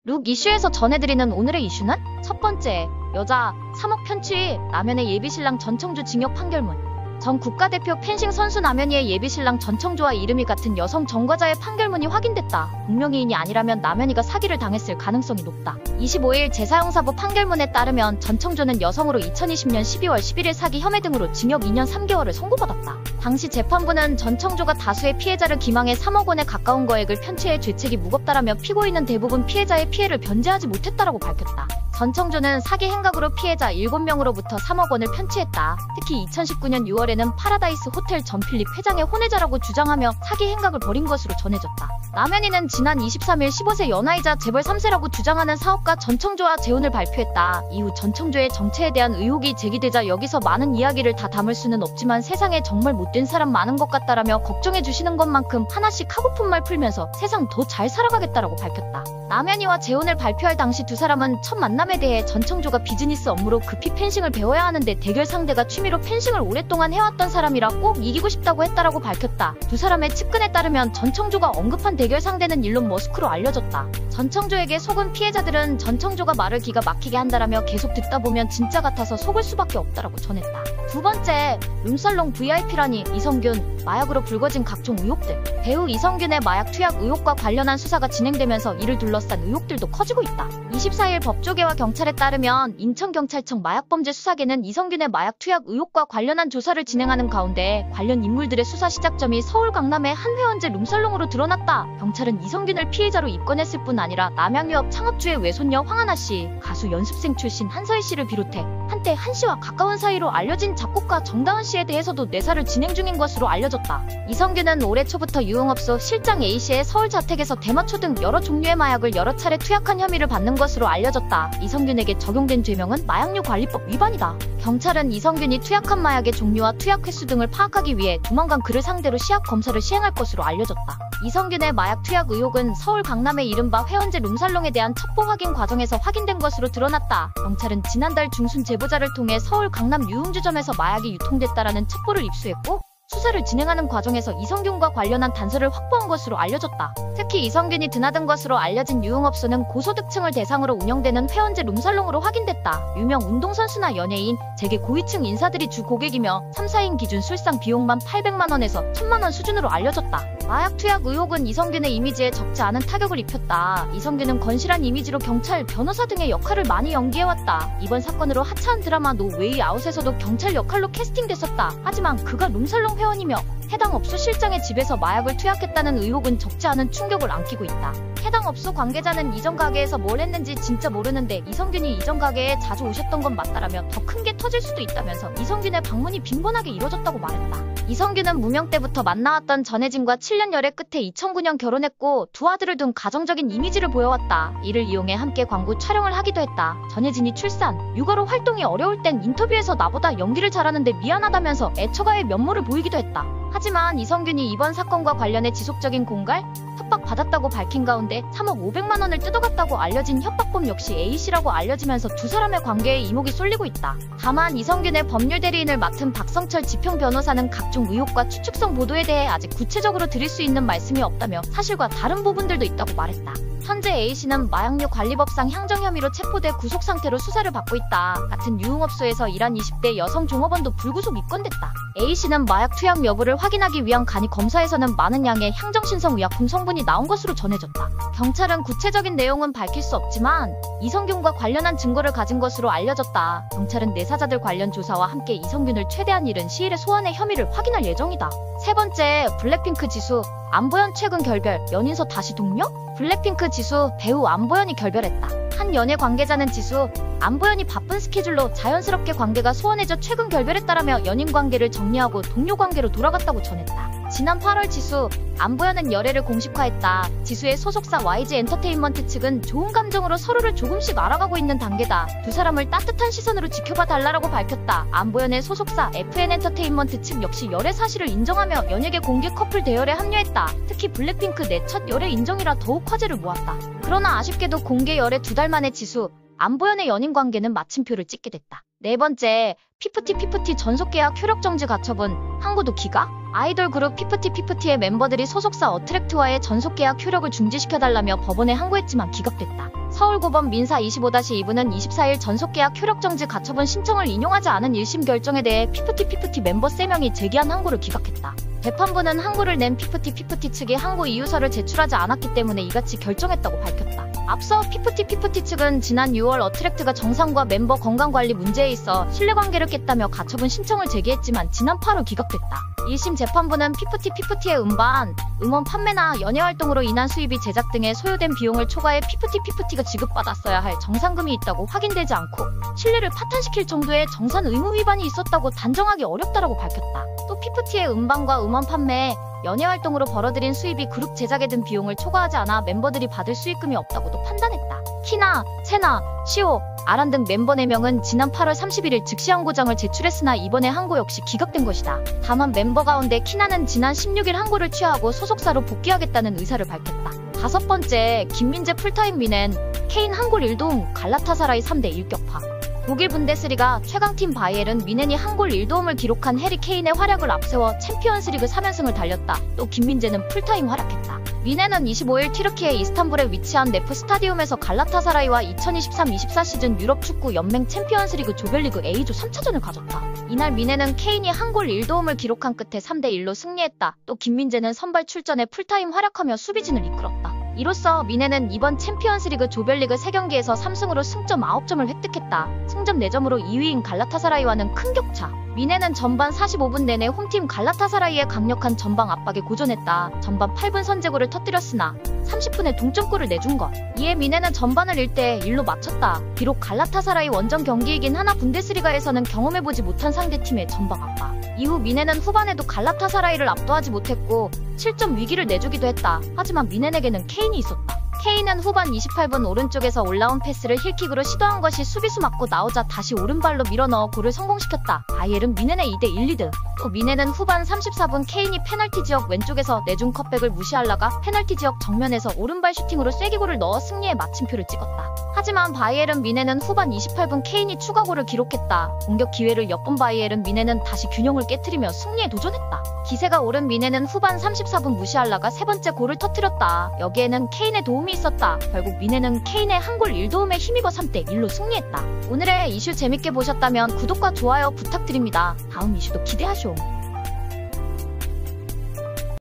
룩 이슈에서 전해드리는 오늘의 이슈는 첫 번째, 여자 3억 편취, 남현의 예비신랑 전청주 징역 판결문. 전 국가대표 펜싱 선수 남현이의 예비신랑 전청주와 이름이 같은 여성 전과자의 판결문이 확인됐다. 분명히인이 아니라면 남현이가 사기를 당했을 가능성이 높다. 25일 제사형사부 판결문에 따르면 전청주는 여성으로 2020년 12월 11일 사기 혐의 등으로 징역 2년 3개월을 선고받았다. 당시 재판부는 전청주가 다수의 피해자를 기망해 3억 원에 가까운 거액을 편취해 죄책이 무겁다라며 피고인은 대부분 피해자의 피해를 변제하지 못했다라고 밝혔다. 전청주는 사기 행각으로 피해자 7명으로부터 3억 원을 편취했다. 특히 2019년 6월에는 파라다이스 호텔 전필립 회장의 혼외자라고 주장하며 사기 행각을 벌인 것으로 전해졌다. 남현이는 지난 23일 15세 연하이자 재벌 3세라고 주장하는 사업가 전청주와 재혼을 발표했다. 이후 전청주의 정체에 대한 의혹이 제기되자 여기서 많은 이야기를 다 담을 수는 없지만 세상에 정말 못된 사람 많은 것 같다라며 걱정해 주시는 것만큼 하나씩 하고픈 말 풀면서 세상 더 잘 살아가겠다라고 밝혔다. 남현이와 재혼을 발표할 당시 두 사람은 첫 만남에 대해 전청주가 비즈니스 업무로 급히 펜싱을 배워야 하는데 대결 상대가 취미로 펜싱을 오랫동안 해왔던 사람이라 꼭 이기고 싶다고 했다라고 밝혔다. 두 사람의 측근에 따르면 전청주가 언급한 대결 상대는 일론 머스크로 알려졌다. 전청주에게 속은 피해자들은 전청주가 말을 기가 막히게 한다라며 계속 듣다 보면 진짜 같아서 속을 수밖에 없다라고 전했다. 두 번째, 룸살롱 VIP라니 이성균, 마약으로 불거진 각종 의혹들. 배우 이성균의 마약 투약 의혹과 관련한 수사가 진행되면서 이를 둘러싼 의혹들도 커지고 있다. 24일 법조계와 경찰에 따르면 인천경찰청 마약범죄수사계는 이성균의 마약 투약 의혹과 관련한 조사를 진행하는 가운데 관련 인물들의 수사 시작점이 서울 강남의 한 회원제 룸살롱으로 드러났다. 경찰은 이성균을 피해자로 입건했을 뿐 아니라 남양유업 창업주의 외손녀 황하나 씨, 가수 연습생 출신 한서희 씨를 비롯해 한때 한 씨와 가까운 사이로 알려진 작곡가 정다은 씨에 대해서도 내사를 진행 중인 것으로 알려졌다. 이성균은 올해 초부터 유흥업소 실장 A씨의 서울 자택에서 대마초 등 여러 종류의 마약을 여러 차례 투약한 혐의를 받는 것으로 알려졌다. 이성균에게 적용된 죄명은 마약류관리법 위반이다. 경찰은 이성균이 투약한 마약의 종류와 투약 횟수 등을 파악하기 위해 조만간 그를 상대로 시약 검사를 시행할 것으로 알려졌다. 이성균의 마약 투약 의혹은 서울 강남의 이른바 회원제 룸살롱에 대한 첩보 확인 과정에서 확인된 것으로 드러났다. 경찰은 지난달 중순 제보자를 통해 서울 강남 유흥주점에서 마약이 유통됐다라는 첩보를 입수했고 수사를 진행하는 과정에서 이성균과 관련한 단서를 확보한 것으로 알려졌다. 특히 이성균이 드나든 것으로 알려진 유흥업소는 고소득층을 대상으로 운영되는 회원제 룸살롱으로 확인됐다. 유명 운동선수나 연예인, 재계 고위층 인사들이 주 고객이며 3, 4인 기준 술상 비용만 800만 원에서 1000만 원 수준으로 알려졌다. 마약 투약 의혹은 이성균의 이미지에 적지 않은 타격을 입혔다. 이성균은 건실한 이미지로 경찰, 변호사 등의 역할을 많이 연기해왔다. 이번 사건으로 하차한 드라마 노 웨이 아웃에서도 경찰 역할로 캐스팅됐었다. 하지만 그가 룸살롱 회원이며 해당 업소 실장의 집에서 마약을 투약했다는 의혹은 적지 않은 충격을 안기고 있다. 해당 업소 관계자는 이전 가게에서 뭘 했는지 진짜 모르는데 이성균이 이전 가게에 자주 오셨던 건 맞다라며 더 큰 게 터질 수도 있다면서 이성균의 방문이 빈번하게 이뤄졌다고 말했다. 이성균은 무명 때부터 만나왔던 전혜진과 7년 열애 끝에 2009년 결혼했고 두 아들을 둔 가정적인 이미지를 보여왔다. 이를 이용해 함께 광고 촬영을 하기도 했다. 전혜진이 출산, 육아로 활동이 어려울 땐 인터뷰에서 나보다 연기를 잘하는데 미안하다면서 애처가의 면모를 보이기도 했다. 하지만 이성균이 이번 사건과 관련해 지속적인 공갈, 협박받았다고 밝힌 가운데 3억 500만 원을 뜯어갔다고 알려진 협박범 역시 A씨라고 알려지면서 두 사람의 관계에 이목이 쏠리고 있다. 다만 이성균의 법률 대리인을 맡은 박성철 지평 변호사는 각종 의혹과 추측성 보도에 대해 아직 구체적으로 드릴 수 있는 말씀이 없다며 사실과 다른 부분들도 있다고 말했다. 현재 A씨는 마약류 관리법상 향정 혐의로 체포돼 구속 상태로 수사를 받고 있다. 같은 유흥업소에서 일한 20대 여성 종업원도 불구속 입건됐다. A씨는 마약 투약 여부를 확인하기 위한 간이 검사에서는 많은 양의 향정신성 의약품 성분이 나온 것으로 전해졌다. 경찰은 구체적인 내용은 밝힐 수 없지만 이성균과 관련한 증거를 가진 것으로 알려졌다. 경찰은 내사자들 관련 조사와 함께 이성균을 최대한 이른 시일에 소환해 혐의를 확인할 예정이다. 세 번째, 블랙핑크 지수, 안보현 최근 결별, 연인서 다시 동료? 블랙핑크 지수, 배우 안보현이 결별했다. 한 연예 관계자는 지수, 안보현이 바쁜 스케줄로 자연스럽게 관계가 소원해져 최근 결별했다라며 연인 관계를 정리하고 동료 관계로 돌아갔다고 전했다. 지난 8월 지수, 안보현은 열애를 공식화했다. 지수의 소속사 YG 엔터테인먼트 측은 좋은 감정으로 서로를 조금씩 알아가고 있는 단계다. 두 사람을 따뜻한 시선으로 지켜봐 달라라고 밝혔다. 안보현의 소속사 FN 엔터테인먼트 측 역시 열애 사실을 인정하며 연예계 공개 커플 대열에 합류했다. 특히 블랙핑크 내 첫 열애 인정이라 더욱 화제를 모았다. 그러나 아쉽게도 공개 열애 2달 만에 지수, 안보현의 연인 관계는 마침표를 찍게 됐다. 네 번째, 피프티 전속 계약 효력 정지 가처분, 항고도 기각? 아이돌 그룹 피프티피프티의 멤버들이 소속사 어트랙트와의 전속계약 효력을 중지시켜달라며 법원에 항고했지만 기각됐다. 서울고법 민사 25-2부는 24일 전속계약 효력 정지 가처분 신청을 인용하지 않은 1심 결정에 대해 피프티피프티 멤버 3명이 제기한 항고를 기각했다. 재판부는 항고를 낸 피프티피프티 측이 항고 이유서를 제출하지 않았기 때문에 이같이 결정했다고 밝혔다. 앞서 피프티피프티 측은 지난 6월 어트랙트가 정상과 멤버 건강관리 문제에 있어 신뢰관계를 깼다며 가처분 신청을 제기했지만 지난 8월 기각됐다. 1심 재판부는 피프티피프티의 음반, 음원 판매나 연예활동으로 인한 수입이 제작 등에 소요된 비용을 초과해 피프티피프티가 지급받았어야 할 정산금이 있다고 확인되지 않고 신뢰를 파탄시킬 정도의 정산 의무 위반이 있었다고 단정하기 어렵다라고 밝혔다. 또 피프티의 음반과 음원 판매, 연예활동으로 벌어들인 수입이 그룹 제작에 든 비용을 초과하지 않아 멤버들이 받을 수익금이 없다고도 판단했다. 키나, 세나, 시오, 아란 등 멤버 4명은 지난 8월 31일 즉시 항고장을 제출했으나 이번에 항고 역시 기각된 것이다. 다만 멤버 가운데 키나는 지난 16일 항고를 취하하고 소속사로 복귀하겠다는 의사를 밝혔다. 5번째, 김민재 풀타임 미넨, 케인 한골 1도움, 갈라타사라이 3대1 격파. 독일 분데스리가 최강팀 바이에른 미넨이 한 골 1도움을 기록한 해리 케인의 활약을 앞세워 챔피언스리그 3연승을 달렸다. 또 김민재는 풀타임 활약했다. 미넨은 25일 튀르키예 이스탄불에 위치한 네프 스타디움에서 갈라타사라이와 2023-24 시즌 유럽 축구 연맹 챔피언스리그 조별리그 A조 3차전을 가졌다. 이날 미넨은 케인이 한 골 1도움을 기록한 끝에 3대1로 승리했다. 또 김민재는 선발 출전에 풀타임 활약하며 수비진을 이끌었다. 이로써 미넨은 이번 챔피언스리그 조별리그 3경기에서 3승으로 승점 9점을 획득했다. 승점 4점으로 2위인 갈라타사라이와는 큰 격차. 미넨은 전반 45분 내내 홈팀 갈라타사라이의 강력한 전방 압박에 고전했다. 전반 8분 선제골을 터뜨렸으나 30분에 동점골을 내준 것. 이에 미넨은 전반을 1대1로 마쳤다. 비록 갈라타사라이 원정 경기이긴 하나 분데스리가에서는 경험해보지 못한 상대팀의 전방 압박. 이후 미넨은 후반에도 갈라타사라이를 압도하지 못했고 7점 위기를 내주기도 했다. 하지만 미넨에게는 케인이 있었다. 케인은 후반 28분 오른쪽에서 올라온 패스를 힐킥으로 시도한 것이 수비수 맞고 나오자 다시 오른발로 밀어넣어 골을 성공시켰다. 바이에른 미넨의 2대1 리드. 또 미넨은 후반 34분 케인이 페널티 지역 왼쪽에서 내준 컵백을 무시하려가 페널티 지역 정면에서 오른발 슈팅으로 쐐기골을 넣어 승리의 마침표를 찍었다. 하지만 바이에른 미넨은 후반 28분 케인이 추가골을 기록했다. 공격 기회를 엿본 바이에른 미넨은 다시 균형을 깨트리며 승리에 도전했다. 기세가 오른 미넨은 후반 34분 무시하려가 세 번째 골을 터뜨렸다. 여기에는 케인의 도움이 있었다. 결국 미넨은 케인의 한 골 1도움에 힘입어 3대1로 승리했다. 오늘의 이슈 재밌게 보셨다면 구독과 좋아요 부탁드립니다. 다음 이슈도 기대하쇼.